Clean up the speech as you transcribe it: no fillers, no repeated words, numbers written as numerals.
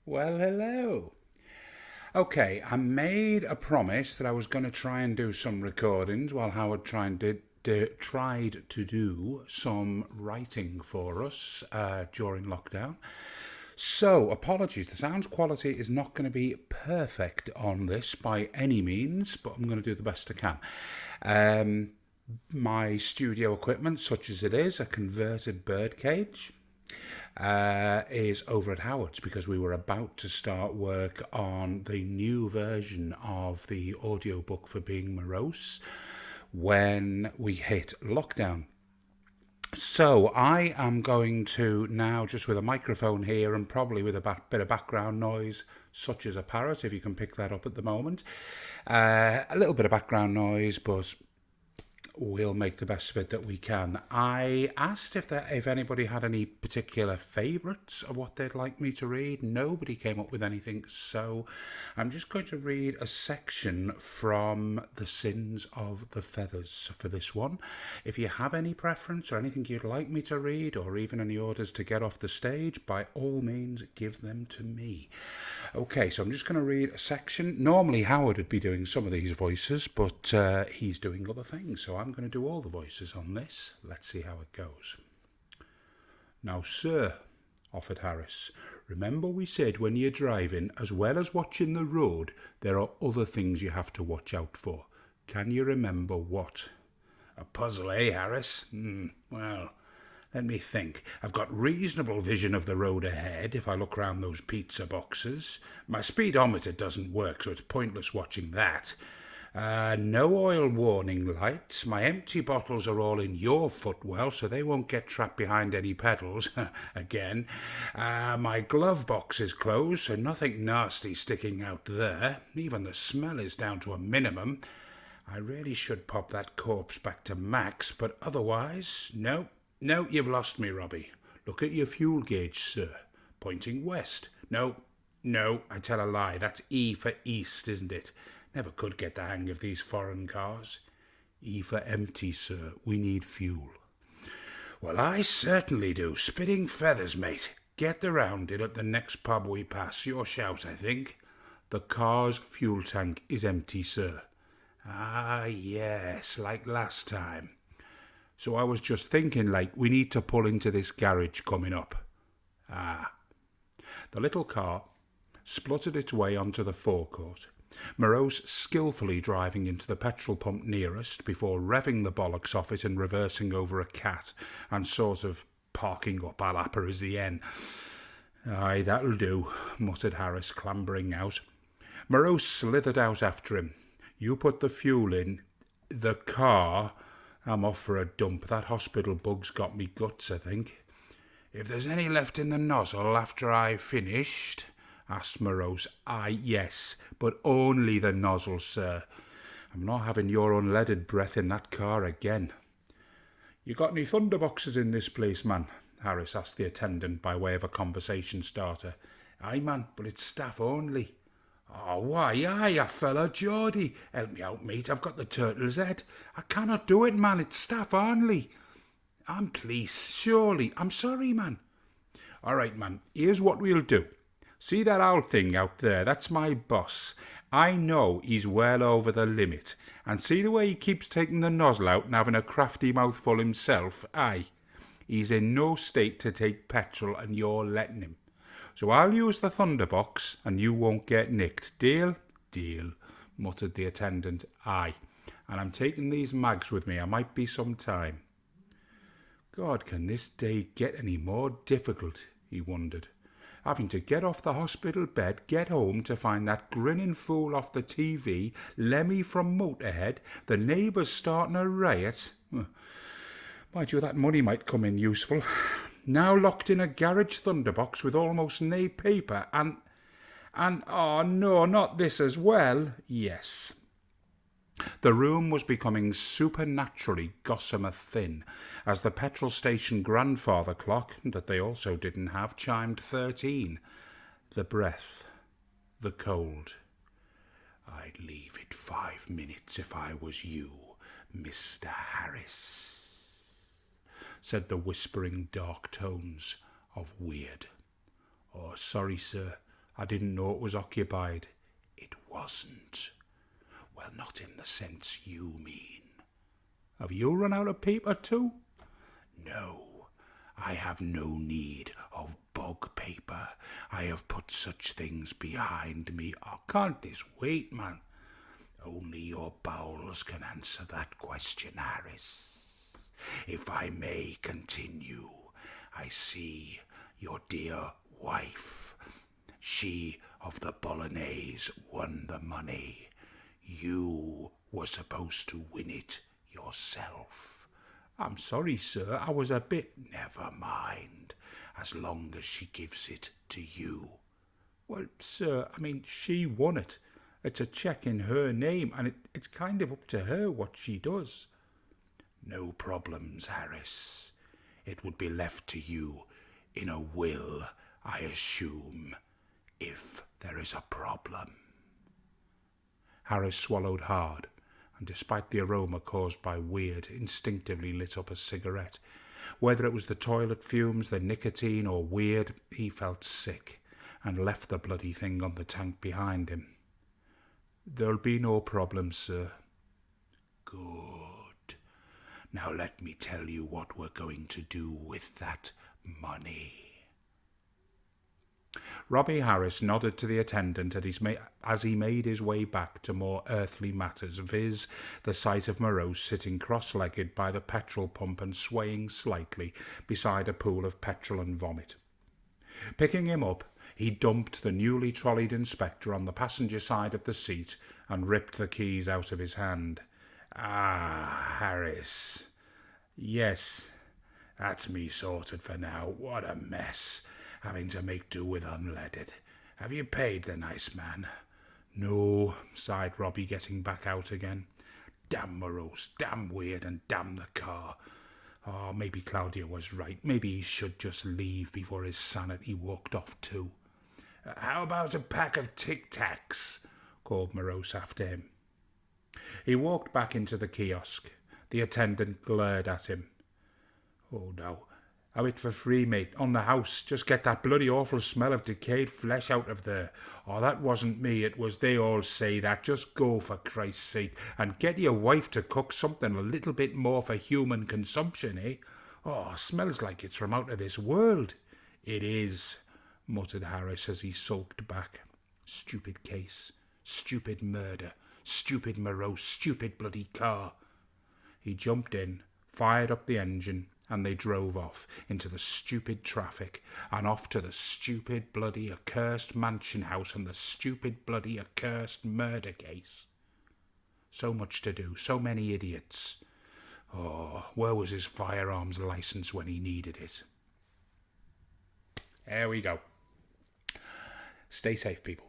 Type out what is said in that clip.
Well, hello. Okay, I made a promise that I was going to try and do some recordings while Howard tried to do some writing for us during lockdown. So, apologies, the sound quality is not going to be perfect on this by any means, but I'm going to do the best I can. Um, my studio equipment, such as it is, a converted birdcage, is over at Howard's because we were about to start work on the new version of the audiobook for Being Morose when we hit lockdown. So I am going to now, just with a microphone here and probably with a bit of background noise, such as a parrot, if you can pick that up at the moment. A little bit of background noise, but we'll make the best of it that we can. I asked if anybody had any particular favourites of what they'd like me to read. Nobody came up with anything, so I'm just going to read a section from The Sins of the Feathers for this one. If you have any preference or anything you'd like me to read, or even any orders to get off the stage, by all means give them to me. Okay, so I'm just going to read a section. Normally Howard would be doing some of these voices, but he's doing other things, so I'm going to do all the voices on this. Let's see how it goes. Now, sir, offered Harris, remember we said when you're driving, as well as watching the road, there are other things you have to watch out for. Can you remember what? A puzzle, eh, Harris? Well, let me think. I've got reasonable vision of the road ahead if I look round those pizza boxes. My speedometer doesn't work, so it's pointless watching that. No oil warning lights. My empty bottles are all in your footwell, so they won't get trapped behind any pedals. Again. My glove box is closed, so nothing nasty sticking out there. Even the smell is down to a minimum. I really should pop that corpse back to max, but otherwise, no, you've lost me, Robbie. Look at your fuel gauge, sir. Pointing west. No, I tell a lie. That's E for east, isn't it? Never could get the hang of these foreign cars. E for empty, sir. We need fuel. Well, I certainly do. Spitting feathers, mate. Get around it at the next pub we pass. Your shout, I think. The car's fuel tank is empty, sir. Ah, yes, like last time. So I was just thinking, we need to pull into this garage coming up. Ah. The little car spluttered its way onto the forecourt, Morose skillfully driving into the petrol pump nearest before revving the bollocks off it and reversing over a cat and sort of parking up a la Parisienne. Aye, that'll do, muttered Harris, clambering out. Morose slithered out after him. You put the fuel in the car. I'm off for a dump. That hospital bug's got me guts, I think. If there's any left in the nozzle after I've finished, asked Morose. Aye, yes, but only the nozzle, sir. I'm not having your unleaded breath in that car again. You got any thunderboxes in this place, man? Harris asked the attendant by way of a conversation starter. Aye, man, but it's staff only. Oh, why, aye, a fella, Geordie. Help me out, mate. I've got the turtle's head. I cannot do it, man. It's staff only. I'm police, surely. I'm sorry, man. All right, man. Here's what we'll do. See that old thing out there? That's my boss. I know he's well over the limit. And see the way he keeps taking the nozzle out and having a crafty mouthful himself? Aye. He's in no state to take petrol, and you're letting him. So I'll use the thunderbox and you won't get nicked. Deal? Deal, muttered the attendant. Aye, and I'm taking these mags with me. I might be some time. God, can this day get any more difficult? He wondered. Having to get off the hospital bed, get home to find that grinning fool off the TV, Lemmy from Motorhead, the neighbours starting a riot. Mind you, that money might come in useful. Now locked in a garage thunderbox with almost nae paper and oh no, not this as well. Yes. The room was becoming supernaturally gossamer thin as the petrol station grandfather clock, that they also didn't have, chimed 13. The breath, the cold. I'd leave it 5 minutes if I was you, Mr. Harris, said the whispering dark tones of Weird. Oh, sorry, sir. I didn't know it was occupied. It wasn't. Well, not in the sense you mean. Have you run out of paper too? No, I have no need of bog paper. I have put such things behind me. Oh, can't this wait, man? Only your bowels can answer that question, Harris. If I may continue, I see your dear wife. She of the bolognese won the money. You were supposed to win it yourself. I'm sorry, sir, I was a bit... Never mind, as long as she gives it to you. Well, sir, I mean, she won it. It's a cheque in her name, and it's kind of up to her what she does. No problems, Harris. It would be left to you in a will, I assume, if there is a problem. Harris swallowed hard, and despite the aroma caused by weird, instinctively lit up a cigarette. Whether it was the toilet fumes, the nicotine, or weird, he felt sick, and left the bloody thing on the tank behind him. There'll be no problem, sir. Good. Now let me tell you what we're going to do with that money. Robbie Harris nodded to the attendant as he made his way back to more earthly matters, viz. the sight of Morose sitting cross-legged by the petrol pump and swaying slightly beside a pool of petrol and vomit. Picking him up, he dumped the newly trolleyed inspector on the passenger side of the seat and ripped the keys out of his hand. Ah, Harris. Yes, that's me sorted for now. What a mess, having to make do with unleaded. Have you paid the nice man? No, sighed Robbie, getting back out again. Damn Morose, damn weird, and damn the car. Oh, maybe Claudia was right. Maybe he should just leave before his sanity walked off too. How about a pack of Tic Tacs? Called Morose after him. He walked back into the kiosk. The attendant glared at him. Oh, no. Have it for free, mate. On the house. Just get that bloody awful smell of decayed flesh out of there. Oh, that wasn't me. It was they all say that. Just go, for Christ's sake, and get your wife to cook something a little bit more for human consumption, eh? Oh, smells like it's from out of this world. It is, muttered Harris as he sulked back. Stupid case. Stupid murder. Stupid Morose. Stupid bloody car. He jumped in, fired up the engine, and they drove off into the stupid traffic and off to the stupid bloody accursed mansion house and the stupid bloody accursed murder case. So much to do, so many idiots. Oh, where was his firearms license when he needed it? There we go. Stay safe, people.